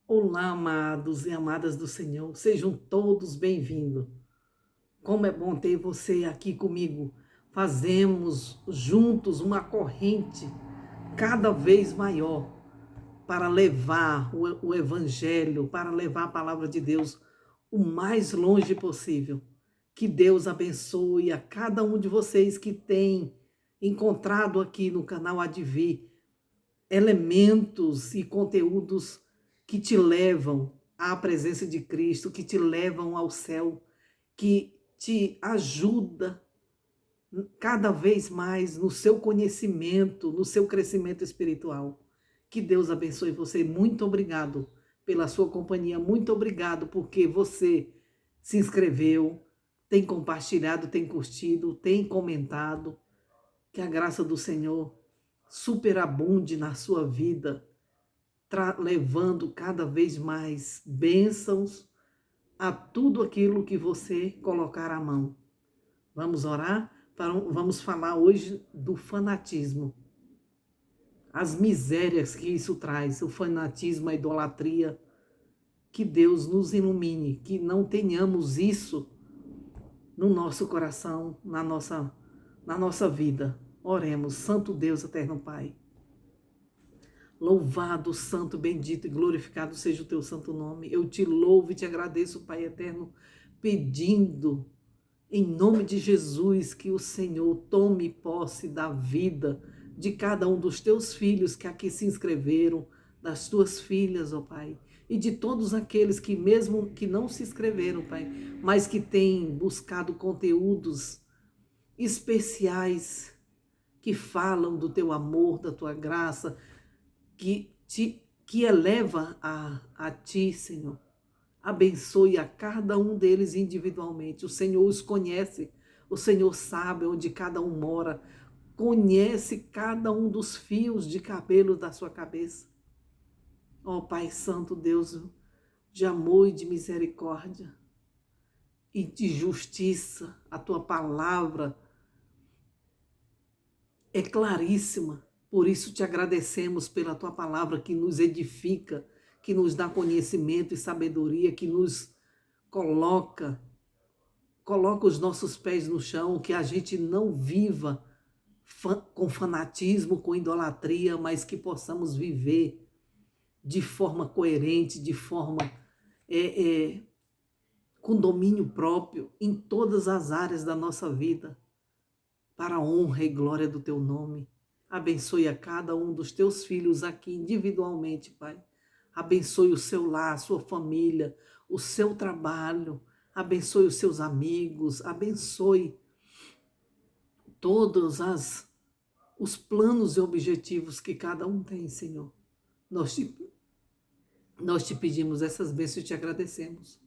Olá, amados e amadas do Senhor, sejam todos bem-vindos. Como é bom ter você aqui comigo. Fazemos juntos uma corrente cada vez maior para levar o Evangelho, para levar a palavra de Deus o mais longe possível. Que Deus abençoe a cada um de vocês que tem encontrado aqui no canal Advi elementos e conteúdos que te levam à presença de Cristo, que te levam ao céu, que te ajuda cada vez mais no seu conhecimento, no seu crescimento espiritual. Que Deus abençoe você. Muito obrigado pela sua companhia. Muito obrigado porque você se inscreveu, tem compartilhado, tem curtido, tem comentado. Que a graça do Senhor superabunde na sua vida, levando cada vez mais bênçãos a tudo aquilo que você colocar à mão. Vamos orar? Vamos falar hoje do fanatismo. As misérias que isso traz, o fanatismo, a idolatria. Que Deus nos ilumine, que não tenhamos isso no nosso coração, na nossa vida. Oremos, Santo Deus, Eterno Pai. Louvado, santo, bendito e glorificado seja o teu santo nome. Eu te louvo e te agradeço, Pai eterno, pedindo em nome de Jesus que o Senhor tome posse da vida de cada um dos teus filhos que aqui se inscreveram, das tuas filhas, ó Pai, e de todos aqueles que mesmo que não se inscreveram, Pai, mas que têm buscado conteúdos especiais que falam do teu amor, da tua graça, que eleva a ti, Senhor. Abençoe a cada um deles individualmente. O Senhor os conhece, o Senhor sabe onde cada um mora, conhece cada um dos fios de cabelo da sua cabeça. Ó Pai Santo, Deus de amor e de misericórdia e de justiça, a tua palavra é claríssima. Por isso te agradecemos pela tua palavra que nos edifica, que nos dá conhecimento e sabedoria, que nos coloca os nossos pés no chão, que a gente não viva com fanatismo, com idolatria, mas que possamos viver de forma coerente, de forma com domínio próprio em todas as áreas da nossa vida, para a honra e glória do teu nome. Abençoe a cada um dos teus filhos aqui individualmente, Pai. Abençoe o seu lar, a sua família, o seu trabalho. Abençoe os seus amigos. Abençoe todos os planos e objetivos que cada um tem, Senhor. Nós te pedimos essas bênçãos e te agradecemos.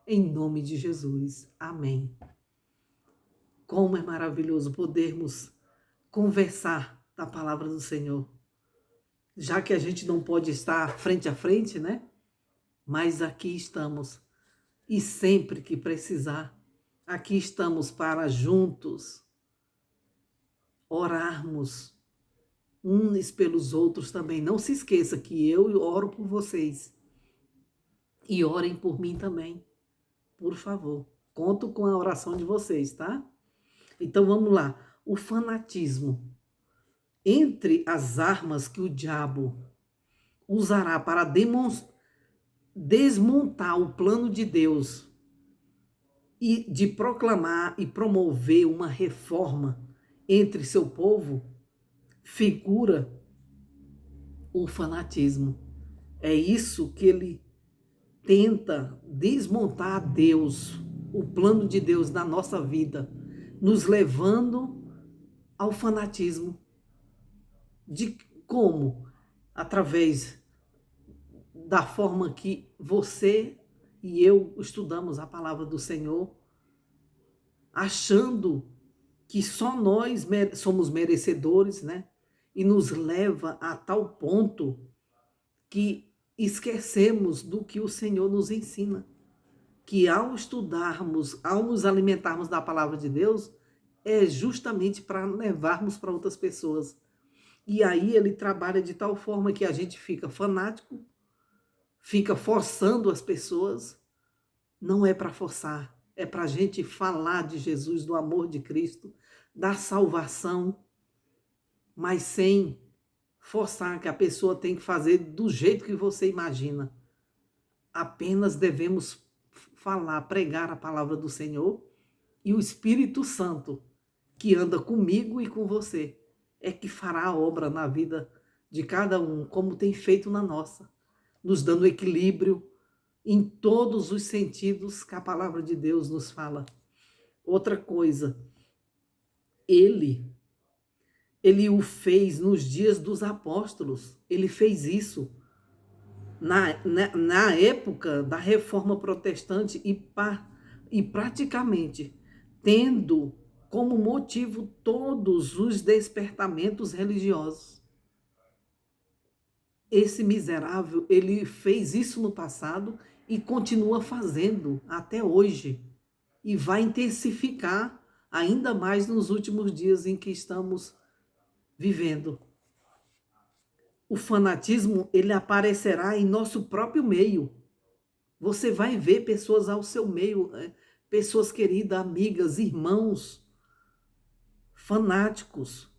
Em nome de Jesus. Amém. Como é maravilhoso podermos conversar da palavra do Senhor. Já que a gente não pode estar frente a frente, né? Mas aqui estamos. E sempre que precisar, aqui estamos para juntos orarmos uns pelos outros também. Não se esqueça que eu oro por vocês. E orem por mim também. Por favor. Conto com a oração de vocês, tá? Então vamos lá. O fanatismo. Entre as armas que o diabo usará para desmontar o plano de Deus e de proclamar e promover uma reforma entre seu povo, figura o fanatismo. É isso que ele tenta desmontar Deus, o plano de Deus na nossa vida, nos levando ao fanatismo. De como? Através da forma que você e eu estudamos a palavra do Senhor, achando que só nós somos merecedores, né? E nos leva a tal ponto que esquecemos do que o Senhor nos ensina. Que ao estudarmos, ao nos alimentarmos da palavra de Deus, é justamente para levarmos para outras pessoas. E aí ele trabalha de tal forma que a gente fica fanático, fica forçando as pessoas. Não é para forçar, é para a gente falar de Jesus, do amor de Cristo, da salvação, mas sem forçar que a pessoa tem que fazer do jeito que você imagina. Apenas devemos falar, pregar a palavra do Senhor, e o Espírito Santo, que anda comigo e com você, é que fará a obra na vida de cada um, como tem feito na nossa, nos dando equilíbrio em todos os sentidos que a palavra de Deus nos fala. Outra coisa, ele o fez nos dias dos apóstolos, ele fez isso na época da Reforma Protestante e praticamente tendo como motivo todos os despertamentos religiosos. Esse miserável, ele fez isso no passado e continua fazendo até hoje. E vai intensificar ainda mais nos últimos dias em que estamos vivendo. O fanatismo, ele aparecerá em nosso próprio meio. Você vai ver pessoas ao seu meio, pessoas queridas, amigas, irmãos, fanáticos.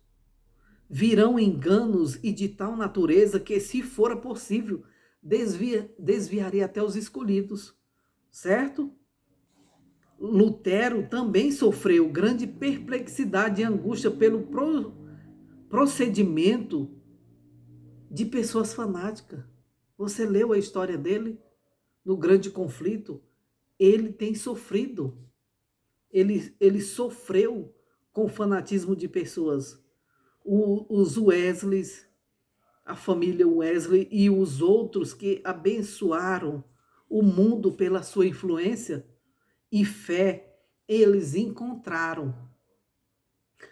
Virão enganos e de tal natureza que, se fora possível, desviaria até os escolhidos, certo? Lutero também sofreu grande perplexidade e angústia pelo procedimento de pessoas fanáticas. Você leu a história dele no grande conflito? Ele tem sofrido. Ele sofreu com o fanatismo de pessoas. Os Wesleys, a família Wesley e os outros que abençoaram o mundo pela sua influência e fé, eles encontraram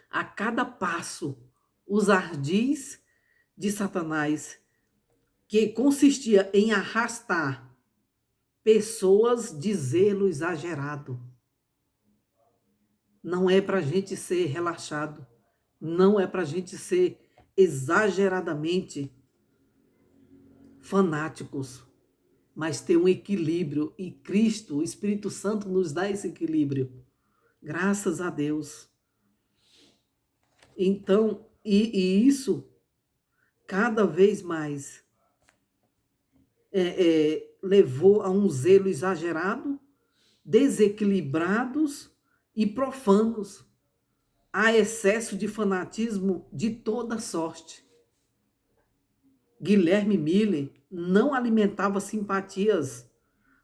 a cada passo os ardis de Satanás, que consistia em arrastar pessoas de zelo exagerado. Não é para a gente ser relaxado, não é para a gente ser exageradamente fanáticos, mas ter um equilíbrio, e Cristo, o Espírito Santo, nos dá esse equilíbrio. Graças a Deus. Então, e isso cada vez mais levou a um zelo exagerado, desequilibrados e profanos, a excesso de fanatismo de toda sorte. Guilherme Miller não alimentava simpatias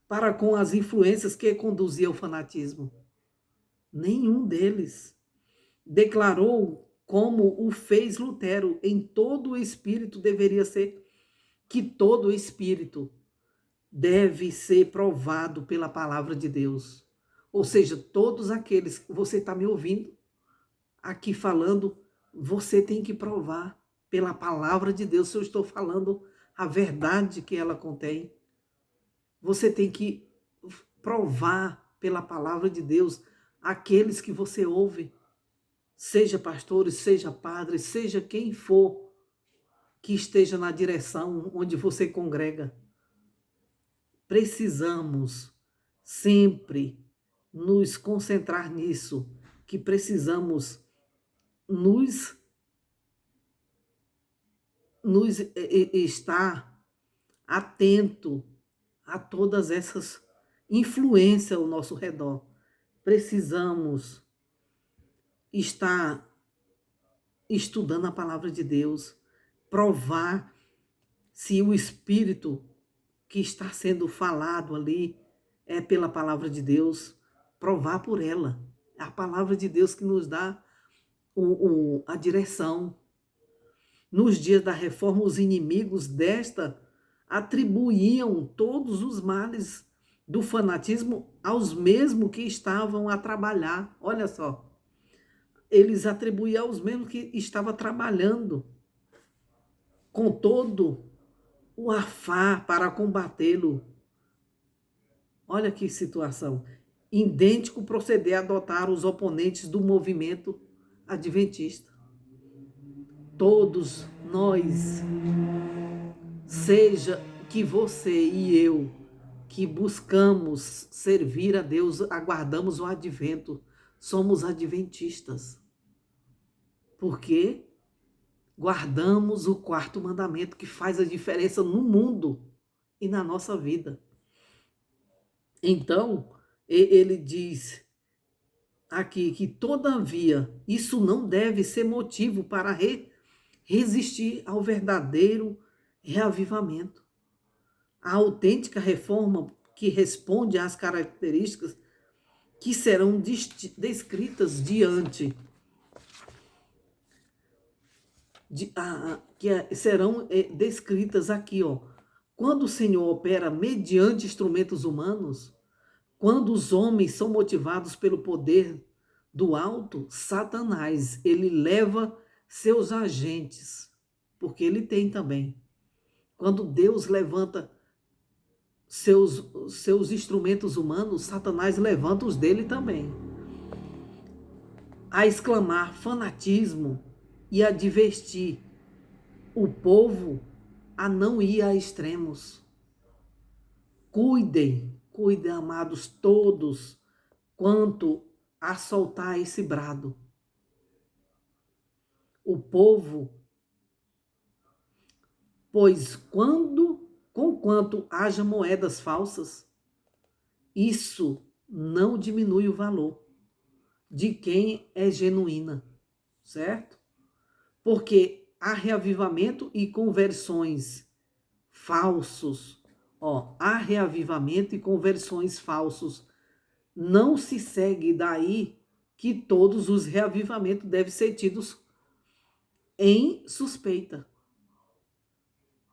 para com as influências que conduziam ao fanatismo. Nenhum deles. Declarou, como o fez Lutero, em todo o espírito deveria ser, que todo o espírito deve ser provado pela palavra de Deus. Ou seja, todos aqueles que você está me ouvindo aqui falando, você tem que provar pela palavra de Deus se eu estou falando a verdade que ela contém. Você tem que provar pela palavra de Deus aqueles que você ouve, seja pastores, seja padres, seja quem for que esteja na direção onde você congrega. Precisamos sempre nos concentrar nisso, que precisamos nos estar atento a todas essas influências ao nosso redor. Precisamos estar estudando a palavra de Deus, provar se o Espírito que está sendo falado ali é pela palavra de Deus, provar por ela. É a palavra de Deus que nos dá a direção. Nos dias da reforma, os inimigos desta atribuíam todos os males do fanatismo aos mesmos que estavam a trabalhar. Olha só, eles atribuíam aos mesmos que estavam trabalhando com todo o afã para combatê-lo. Olha que situação. Idêntico proceder adotaram os oponentes do movimento adventista. Todos nós, seja que você e eu, que buscamos servir a Deus, aguardamos o advento, somos adventistas. Porque guardamos o quarto mandamento que faz a diferença no mundo e na nossa vida. Então, ele diz aqui que, todavia, isso não deve ser motivo para resistir ao verdadeiro reavivamento. A autêntica reforma que responde às características que serão descritas serão descritas aqui, ó. Quando o Senhor opera mediante instrumentos humanos, quando os homens são motivados pelo poder do alto, Satanás, ele leva seus agentes, porque ele tem também. Quando Deus levanta seus instrumentos humanos, Satanás levanta os dele também. A exclamar fanatismo e a advertir o povo a não ir a extremos. Cuidem, amados todos, quanto a soltar esse brado. O povo, pois conquanto haja moedas falsas, isso não diminui o valor de quem é genuína, certo? Porque há reavivamento e conversões falsos. Há reavivamento e conversões falsos. Não se segue daí que todos os reavivamentos devem ser tidos em suspeita.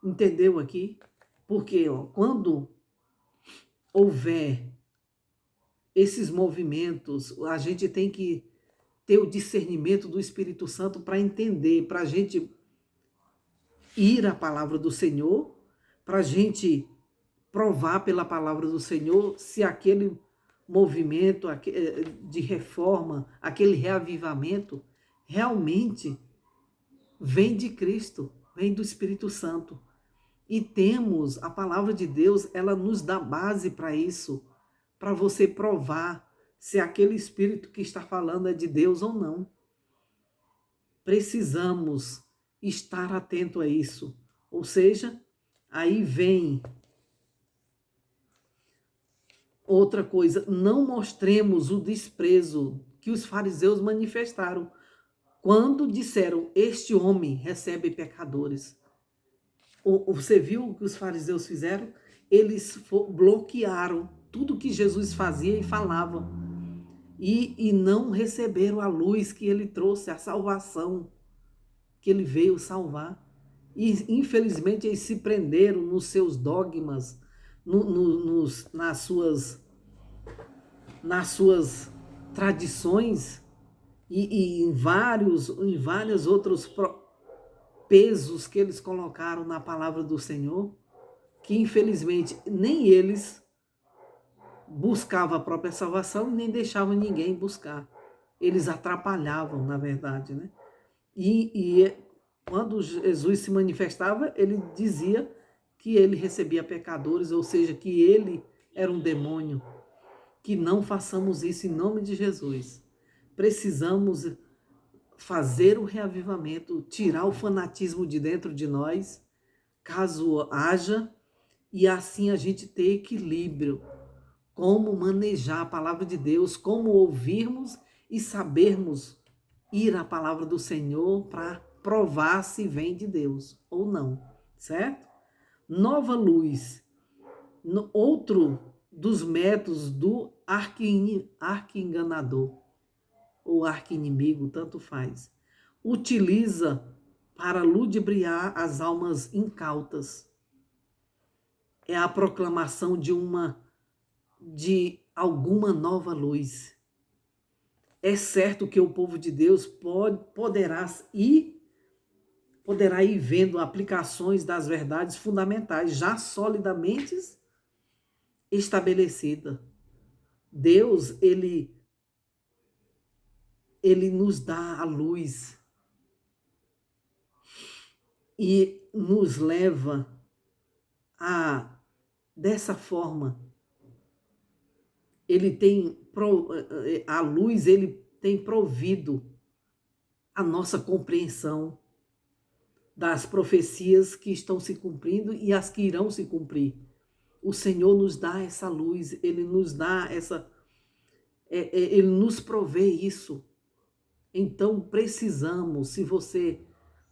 Entendeu aqui? Porque quando houver esses movimentos, a gente tem que ter o discernimento do Espírito Santo para entender, para a gente ir à palavra do Senhor, para a gente provar pela palavra do Senhor se aquele movimento de reforma, aquele reavivamento, realmente vem de Cristo, vem do Espírito Santo. E temos a palavra de Deus, ela nos dá base para isso, para você provar se aquele Espírito que está falando é de Deus ou não. Precisamos estar atento a isso. Ou seja, aí vem outra coisa, não mostremos o desprezo que os fariseus manifestaram quando disseram, este homem recebe pecadores. Você viu o que os fariseus fizeram? Eles bloquearam tudo que Jesus fazia e falava. E não receberam a luz que ele trouxe, a salvação que ele veio salvar. E, infelizmente, eles se prenderam nos seus dogmas, nas suas tradições e em vários outros pesos que eles colocaram na palavra do Senhor, que infelizmente nem eles buscavam a própria salvação e nem deixavam ninguém buscar. Eles atrapalhavam, na verdade, né? E quando Jesus se manifestava, ele dizia que ele recebia pecadores, ou seja, que ele era um demônio. Que não façamos isso em nome de Jesus. Precisamos fazer o reavivamento, tirar o fanatismo de dentro de nós, caso haja, e assim a gente ter equilíbrio. Como manejar a palavra de Deus, como ouvirmos e sabermos ir à palavra do Senhor para provar se vem de Deus ou não, certo? Nova luz. Outro dos métodos do arqui-enganador ou arqui-inimigo, tanto faz, utiliza para ludibriar as almas incautas. É a proclamação de alguma nova luz. É certo que o povo de Deus poderá ir vendo aplicações das verdades fundamentais já solidamente estabelecidas. Deus, ele nos dá a luz e nos leva dessa forma, ele tem, a luz, ele tem provido a nossa compreensão das profecias que estão se cumprindo e as que irão se cumprir. O Senhor nos dá essa luz, Ele nos dá Ele nos provê isso. Então precisamos, se você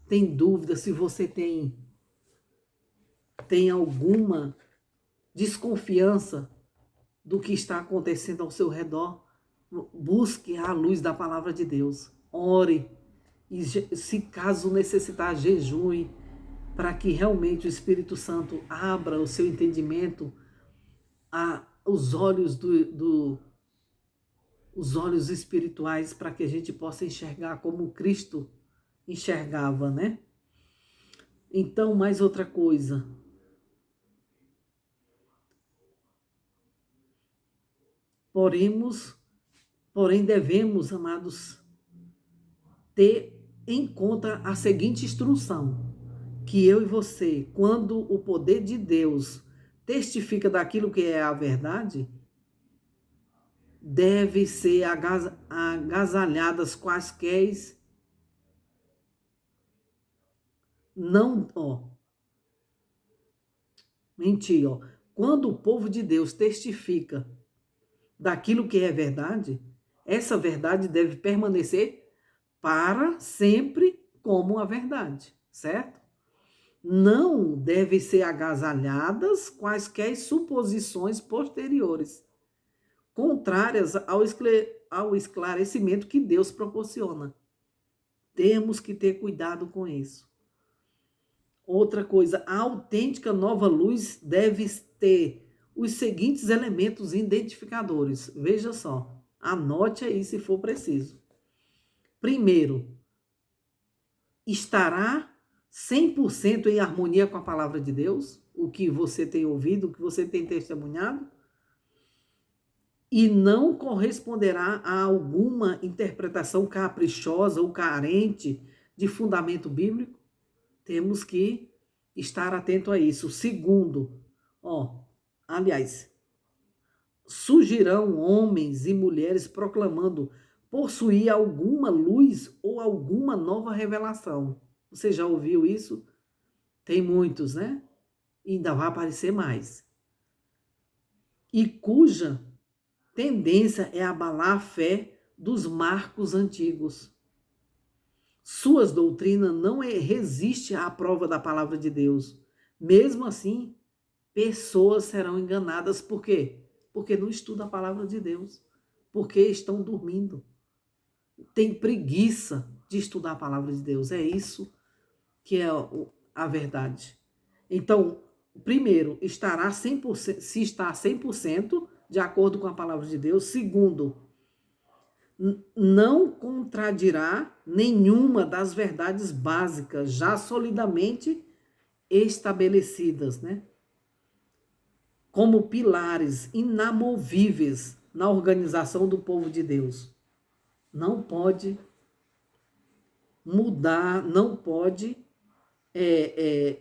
tem dúvida, se você tem alguma desconfiança do que está acontecendo ao seu redor, busque a luz da palavra de Deus. Ore e, se caso necessitar, jejue, para que realmente o Espírito Santo abra o seu entendimento, os olhos os olhos espirituais, para que a gente possa enxergar como Cristo enxergava, né? Então, mais outra coisa. Porém devemos, amados, ter em conta a seguinte instrução, que eu e você, quando o poder de Deus testifica daquilo que é a verdade, deve ser agasalhadas quaisquer quando o povo de Deus testifica daquilo que é verdade, essa verdade deve permanecer para sempre como a verdade, certo? Não deve ser agasalhadas quaisquer suposições posteriores, contrárias ao esclarecimento que Deus proporciona. Temos que ter cuidado com isso. Outra coisa, a autêntica nova luz deve ter os seguintes elementos identificadores. Veja só, anote aí se for preciso. Primeiro, estará 100% em harmonia com a palavra de Deus, o que você tem ouvido, o que você tem testemunhado, e não corresponderá a alguma interpretação caprichosa ou carente de fundamento bíblico. Temos que estar atento a isso. Segundo, surgirão homens e mulheres proclamando possuir alguma luz ou alguma nova revelação. Você já ouviu isso? Tem muitos, né? E ainda vai aparecer mais. E cuja tendência é abalar a fé dos marcos antigos. Suas doutrinas não resistem à prova da palavra de Deus. Mesmo assim, pessoas serão enganadas. Por quê? Porque não estudam a palavra de Deus. Porque estão dormindo. Tem preguiça de estudar a palavra de Deus. É isso que é a verdade. Então, primeiro, estará 100%, se está 100% de acordo com a palavra de Deus. Segundo, não contradirá nenhuma das verdades básicas já solidamente estabelecidas, né? Como pilares inamovíveis na organização do povo de Deus. Não pode mudar, não pode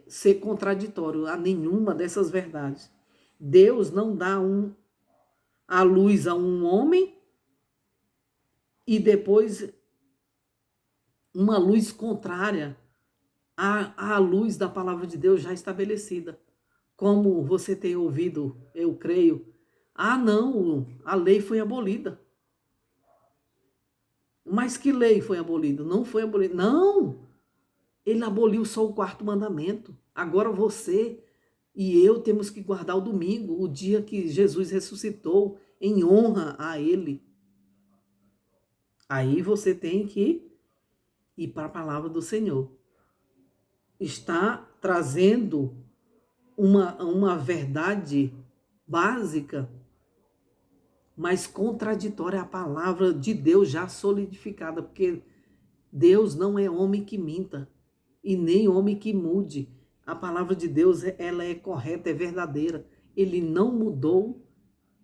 ser contraditório a nenhuma dessas verdades. Deus não dá a luz a um homem e depois uma luz contrária à luz da palavra de Deus já estabelecida. Como você tem ouvido, eu creio, não, a lei foi abolida. Mas que lei foi abolida? Não foi abolida. Não! Ele aboliu só o 4º mandamento. Agora você e eu temos que guardar o domingo, o dia que Jesus ressuscitou, em honra a ele. Aí você tem que ir para a palavra do Senhor. Está trazendo uma verdade básica, mas contraditória à palavra de Deus já solidificada, porque Deus não é homem que minta e nem homem que mude. A palavra de Deus, ela é correta, é verdadeira. Ele não mudou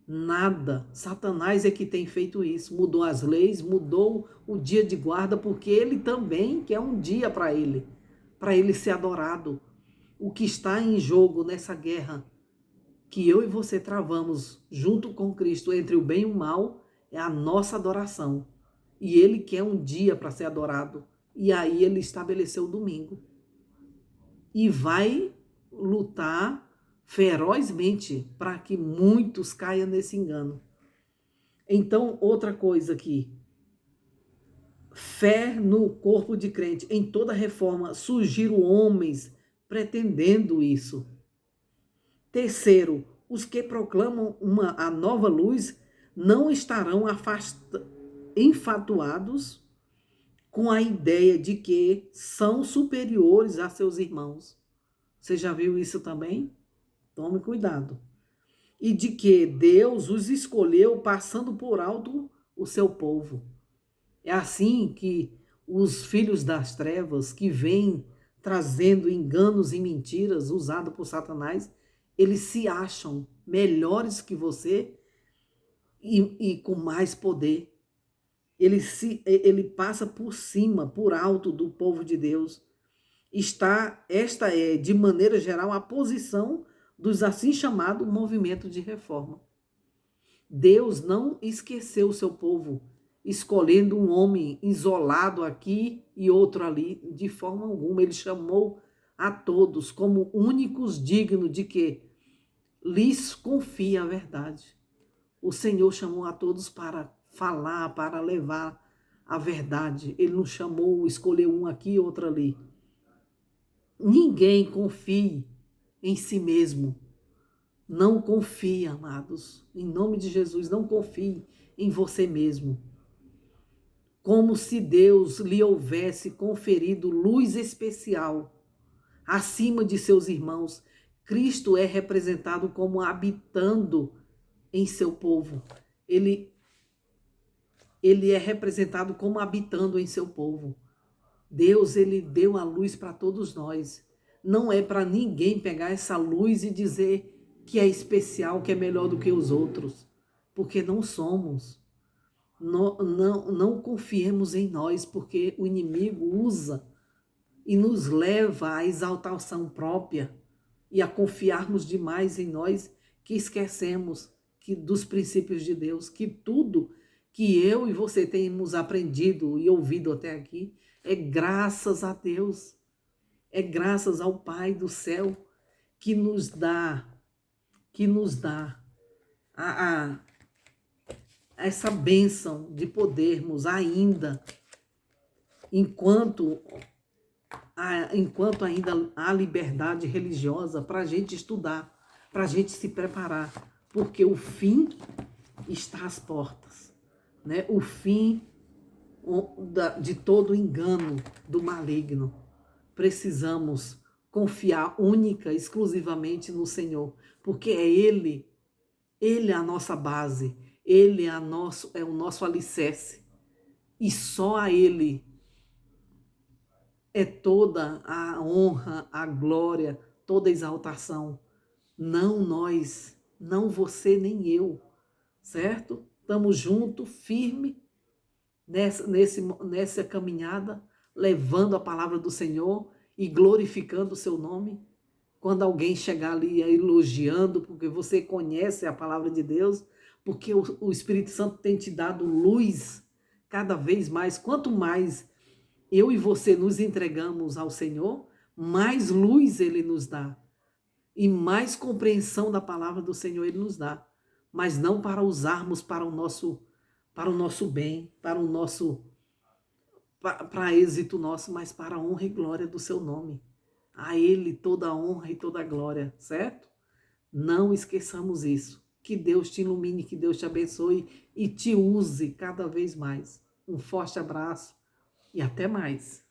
nada. Satanás é que tem feito isso. Mudou as leis, mudou o dia de guarda, porque ele também quer um dia para ele ser adorado. o que está em jogo nessa guerra que eu e você travamos junto com Cristo entre o bem e o mal é a nossa adoração. E Ele quer um dia para ser adorado. E aí Ele estabeleceu o domingo. E vai lutar ferozmente para que muitos caiam nesse engano. Então, outra coisa aqui. Fé no corpo de crente. Em toda reforma surgiram homens pretendendo isso. Terceiro, os que proclamam a nova luz não estarão enfatuados com a ideia de que são superiores a seus irmãos. Você já viu isso também? Tome cuidado. E de que Deus os escolheu passando por alto o seu povo. É assim que os filhos das trevas, que vêm trazendo enganos e mentiras usados por Satanás, eles se acham melhores que você e com mais poder. Ele passa por cima, por alto do povo de Deus. Esta é, de maneira geral, a posição dos assim chamados movimentos de reforma. Deus não esqueceu o seu povo, escolhendo um homem isolado aqui e outro ali, de forma alguma. Ele chamou a todos como únicos dignos de que lhes confie a verdade. O Senhor chamou a todos para falar, para levar a verdade. Ele não chamou, escolheu um aqui e outro ali. Ninguém confie em si mesmo. Não confie, amados. Em nome de Jesus, não confie em você mesmo. Como se Deus lhe houvesse conferido luz especial acima de seus irmãos. Cristo é representado como habitando em seu povo. Ele é representado como habitando em seu povo. Deus, ele deu a luz para todos nós. Não é para ninguém pegar essa luz e dizer que é especial, que é melhor do que os outros, porque não somos. Não confiemos em nós, porque o inimigo usa e nos leva à exaltação própria e a confiarmos demais em nós, que esquecemos dos princípios de Deus, que tudo que eu e você temos aprendido e ouvido até aqui é graças a Deus, é graças ao Pai do céu que nos dá essa bênção de podermos ainda, enquanto ainda há liberdade religiosa, para a gente estudar, para a gente se preparar, porque o fim está às portas, né? O fim de todo engano do maligno. Precisamos confiar única, exclusivamente no Senhor, porque é Ele é a nossa base, Ele é o nosso alicerce, e só a Ele é toda a honra, a glória, toda a exaltação. Não nós, não você nem eu, certo? Estamos juntos, firme nessa caminhada, levando a palavra do Senhor e glorificando o seu nome. Quando alguém chegar ali elogiando, porque você conhece a palavra de Deus, porque o Espírito Santo tem te dado luz cada vez mais. Quanto mais eu e você nos entregamos ao Senhor, mais luz Ele nos dá. E mais compreensão da palavra do Senhor Ele nos dá. Mas não para usarmos para o nosso bem, para êxito nosso, mas para a honra e glória do seu nome. A Ele toda a honra e toda a glória, certo? Não esqueçamos isso. Que Deus te ilumine, que Deus te abençoe e te use cada vez mais. Um forte abraço e até mais.